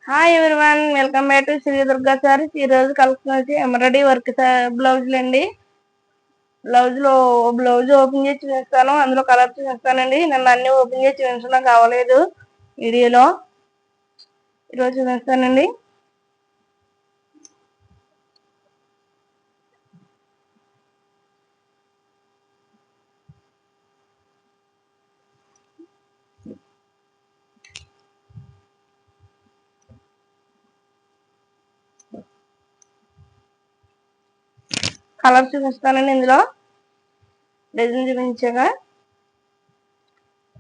Hi everyone, welcome back to Sri Durga Sarees. ఈ రోజు collection వచ్చి ఎంబ్రాయిడరీ వర్క్ బ్లౌజులు అండి. బ్లౌజ్ ఓపెన్ చేసి చూపిస్తాను, అందులో కలర్స్ చూపిస్తానండి. నన్ను అన్ని ఓపెన్ చేసి చూపించడం కావలేదు వీడియోలో. ఈరోజు చూపిస్తానండి. కలర్స్ చూపిస్తానండి. ఇందులో డిజైన్ చూపించాక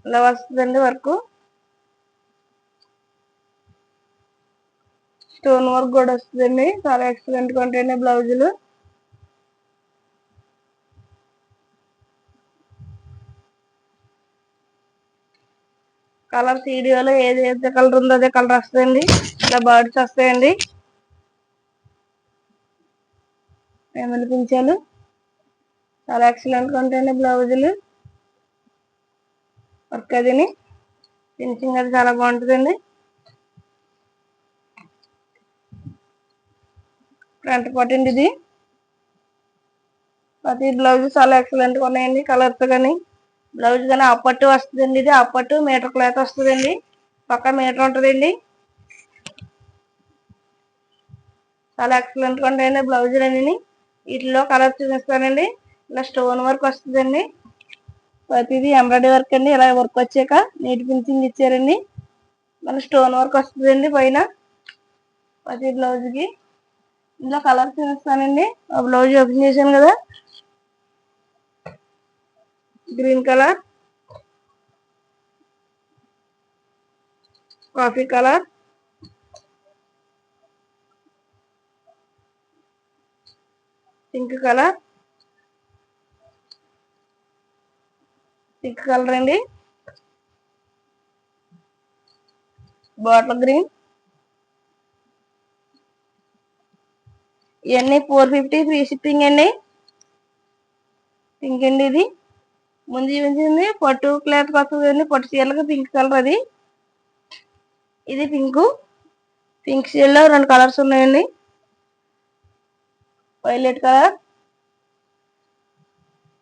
ఇలా వస్తుందండి. వర్క్ స్టోన్ వర్క్ కూడా వస్తుందండి. చాలా ఎక్సలెంట్ గా ఉంటాయండి బ్లౌజులు. కలర్స్ వీడియోలో ఏదైతే కలర్ ఉందో అదే కలర్ వస్తుందండి. ఇలా బర్డ్స్ వస్తాయండి. నెమలి పించాలు చాలా ఎక్సలెంట్ గా ఉంటాయండి బ్లౌజులు. వర్క్ అదిని ఫినిషింగ్ అది చాలా బాగుంటుందండి. ఫ్రంట్ పార్ట్ అండి ఇది. ప్రతి బ్లౌజ్ చాలా ఎక్సలెంట్ గా ఉన్నాయండి. కలర్స్ కానీ బ్లౌజ్ కానీ అప్పట్టు వస్తుందండి. ఇది అప్పట్టు మీటర్ క్లాత్ వస్తుందండి. పక్క మీటర్ ఉంటుందండి. చాలా ఎక్సలెంట్ గా ఉంటాయండి బ్లౌజులు అన్ని. వీటిలో కలర్ చూపిస్తానండి. ఇలా స్టోన్ వర్క్ వస్తుందండి. ప్రతిదీ ఎంబ్రాయిడరీ వర్క్ అండి. ఇలా వర్క్ వచ్చాక నీట్ ఫినిషింగ్ ఇచ్చారండి. మన స్టోన్ వర్క్ వస్తుందండి పైన ప్రతి బ్లౌజ్ కి. ఇందులో కలర్ చూపిస్తానండి. ఆ బ్లౌజ్ ఓపెన్ చేశాను కదా, green colour, coffee colour, pink colour అండి, బాటిల్ గ్రీన్. ఇవన్నీ 450 ఫ్రీ షిప్పింగ్ అండి. పింక్ అండి ఇది. ముందు చూపించింది పట్టు క్లాత్ వస్తుందండి. పట్టు చీరలకు పింక్ కలర్ అది. ఇది పింక్ షేడ్ లో 2 కలర్స్ ఉన్నాయండి. Violet colour.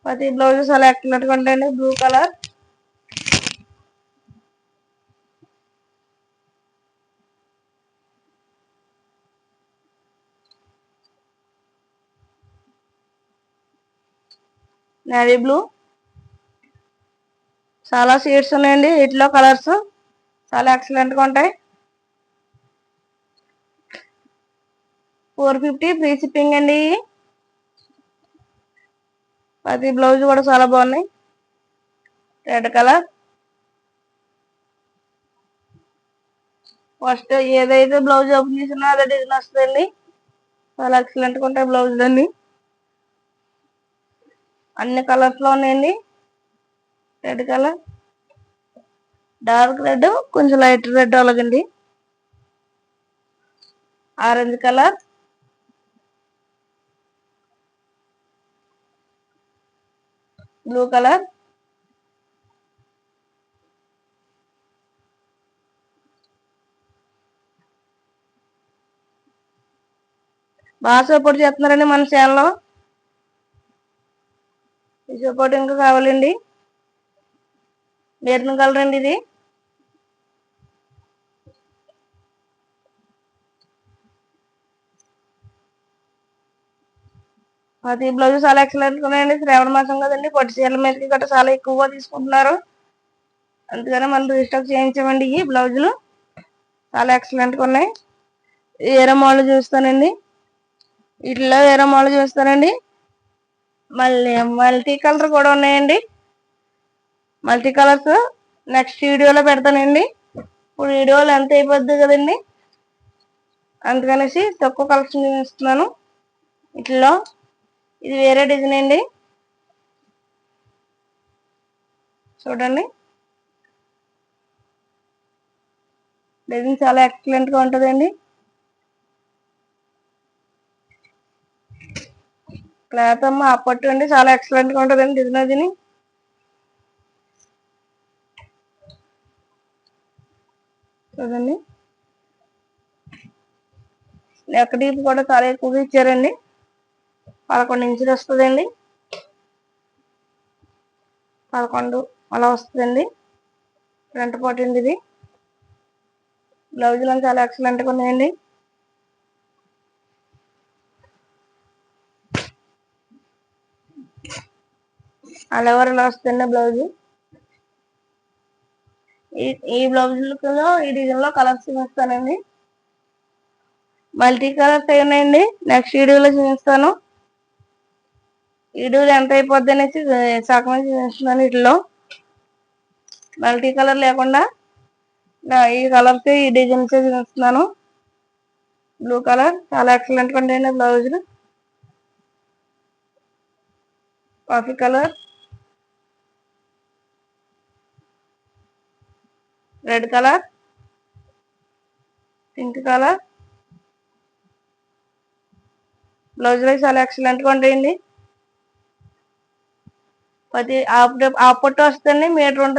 ప్రతి బ్లౌజ్ చాలా ఎక్సలెంట్ గా ఉంటాయండి. Blue colour, navy blue. చాలా షేడ్స్ ఉన్నాయండి. వీటిలో కలర్స్ చాలా ఎక్సలెంట్ గా ఉంటాయి. 450 ఫ్రీ షిప్పింగ్ అండి. ప్రతి బ్లౌజ్ కూడా చాలా బాగున్నాయి. Red colour. ఫస్ట్ ఏదైతే బ్లౌజ్ ఓపెన్ చేసినా అదే డిజైన్ వస్తుందండి. చాలా ఎక్సలెంట్ గా ఉంటాయి బ్లౌజులు అన్ని కలర్స్ లో ఉన్నాయండి. రెడ్ కలర్, డార్క్ రెడ్, కొంచెం లైట్ రెడ్ అలాగండి. ఆరెంజ్ కలర్, బ్లూ కలర్, బాగా సపోర్ట్ చేస్తున్నారండి మన ఛానల్లో. ఈ సపోర్ట్ ఇంకా కావాలండి. మెరూన్ కలర్ అండి ఇది. ప్రతి బ్లౌజ్ చాలా ఎక్సలెంట్ ఉన్నాయండి. శ్రావణ మాసం కదండి, పట్టు చీరల మీదకి గట్రా చాలా ఎక్కువగా తీసుకుంటున్నారు. అందుకనే మనం రీస్టాక్ చేయించామండి. ఈ బ్లౌజులు చాలా ఎక్సలెంట్ గా ఉన్నాయి. వేరే మోడల్ చూస్తానండి. వీటిలో వేరే మోడల్ చూస్తానండి. మళ్ళీ మల్టీ కలర్ కూడా ఉన్నాయండి. మల్టీ కలర్స్ నెక్స్ట్ వీడియోలో పెడతానండి. ఇప్పుడు వీడియోలో ఎంత అయిపోద్ది కదండి, అందుకనేసి తక్కువ కలెక్షన్ చూపిస్తున్నాను. వీటిలో ఇది వేరే డిజైన్ అండి. చూడండి, డిజైన్ చాలా ఎక్సలెంట్ గా ఉంటుందండి. క్లాత్ అమ్మ అప్పట్టు అండి. చాలా ఎక్సలెంట్ గా ఉంటుందండి డిజైన్ అదిని. చూడండి, నెక్ డీప్ కూడా చాలా ఎక్కువగా ఇచ్చారండి. 11 ఇంచులు వస్తుందండి. 11 అలా వస్తుందండి. ఫ్రంట్ పార్ట్ అండి ఇది. బ్లౌజులు చాలా ఎక్సలెంట్గా ఉన్నాయండి. ఆల్ ఓవర్ ఇలా వస్తుందండి బ్లౌజ్. ఈ బ్లౌజులలో ఈ డిజైన్ లో కలర్స్ చూపిస్తానండి. మల్టీ కలర్స్ అయి ఉన్నాయండి. నెక్స్ట్ వీడియోలో చూపిస్తాను. వీడియోలో ఎంత అయిపోద్ది అనేసి సగం చూపిస్తున్నాను. వీటిలో మల్టీ కలర్ లేకుండా ఈ కలర్స్ ఈ డిజైన్స్ చూపిస్తున్నాను. బ్లూ కలర్ చాలా ఎక్సలెంట్గా ఉంటాయండి బ్లౌజులు. Coffee colour, red colour, pink colour బ్లౌజులు చాలా ఎక్సలెంట్గా ఉంటాయండి. ప్రతి ఆఫ్ పట్టు వస్తుంది, మీటర్ ఉంటుంది.